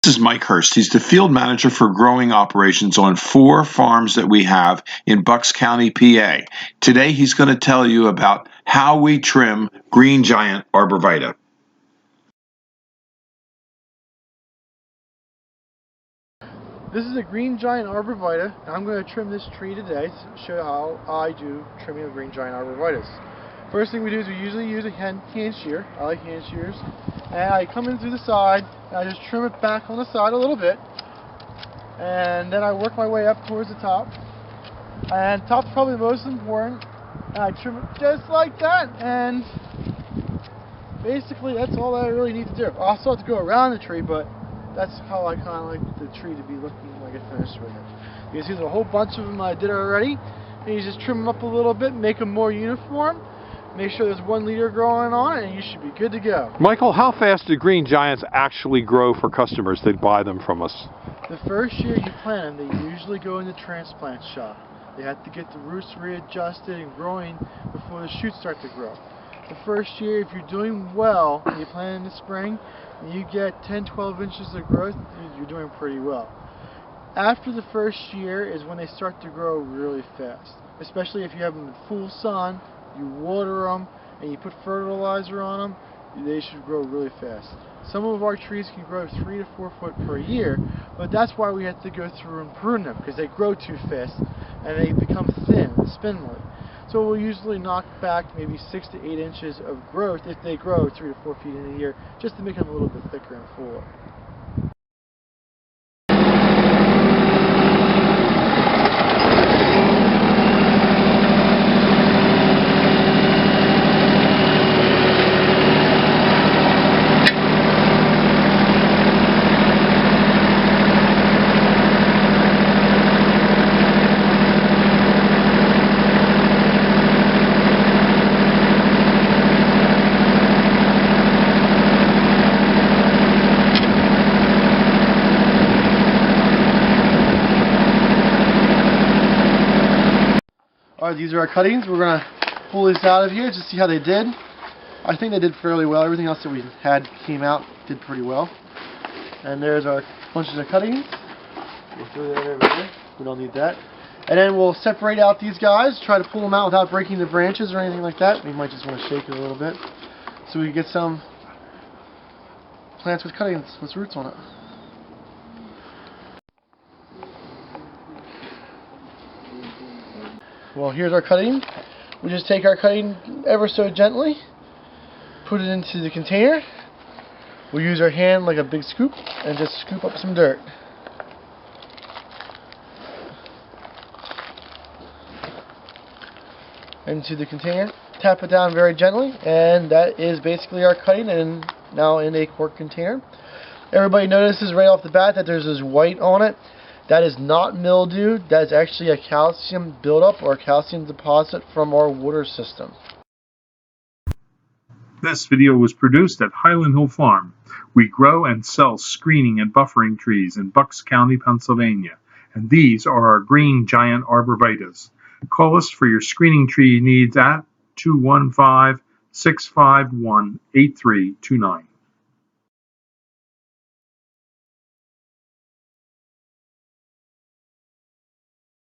This is Mike Hurst. He's the field manager for growing operations on 4 farms that we have in Bucks County, PA. Today he's going to tell you about how we trim green giant arborvitae. This is a green giant arborvitae, and I'm going to trim this tree today to show you how I do trimming of green giant arborvitaes. First thing we do is we usually use a hand shear. I like hand shears. And I come in through the side, and I just trim it back on the side a little bit. And then I work my way up towards the top. And top's probably the most important. And I trim it just like that. And basically that's all I really need to do. I also have to go around the tree, but that's how I kind of like the tree to be looking like a finished with it. You can see there's a whole bunch of them I did already. And you just trim them up a little bit, make them more uniform. Make sure there's 1 leader growing on it, and you should be good to go. Michael, how fast do green giants actually grow for customers that buy them from us? The first year you plant them, they usually go in the transplant shop. They have to get the roots readjusted and growing before the shoots start to grow. The first year, if you're doing well, and you plant in the spring, and you get 10-12 inches of growth, you're doing pretty well. After the first year is when they start to grow really fast, especially if you have them in full sun. You water them and you put fertilizer on them, they should grow really fast. Some of our trees can grow 3 to 4 foot per year, but that's why we have to go through and prune them, because they grow too fast and they become thin and spindly. So we'll usually knock back maybe 6 to 8 inches of growth if they grow 3 to 4 feet in a year, just to make them a little bit thicker and fuller. Alright, these are our cuttings. We're going to pull these out of here to see how they did. I think they did fairly well. Everything else that we had came out, did pretty well. And there's our bunches of cuttings. We'll throw that over there. We don't need that. And then we'll separate out these guys, try to pull them out without breaking the branches or anything like that. We might just want to shake it a little bit so we can get some plants with cuttings, with roots on it. Well, here's our cutting. We just take our cutting ever so gently, put it into the container. We'll use our hand like a big scoop and just scoop up some dirt. Into the container, tap it down very gently, and that is basically our cutting, and now in a quart container. Everybody notices right off the bat that there's this white on it. That is not mildew. That is actually a calcium buildup or a calcium deposit from our water system. This video was produced at Highland Hill Farm. We grow and sell screening and buffering trees in Bucks County, Pennsylvania, and these are our green giant arborvitaes. Call us for your screening tree needs at 215-651-8329.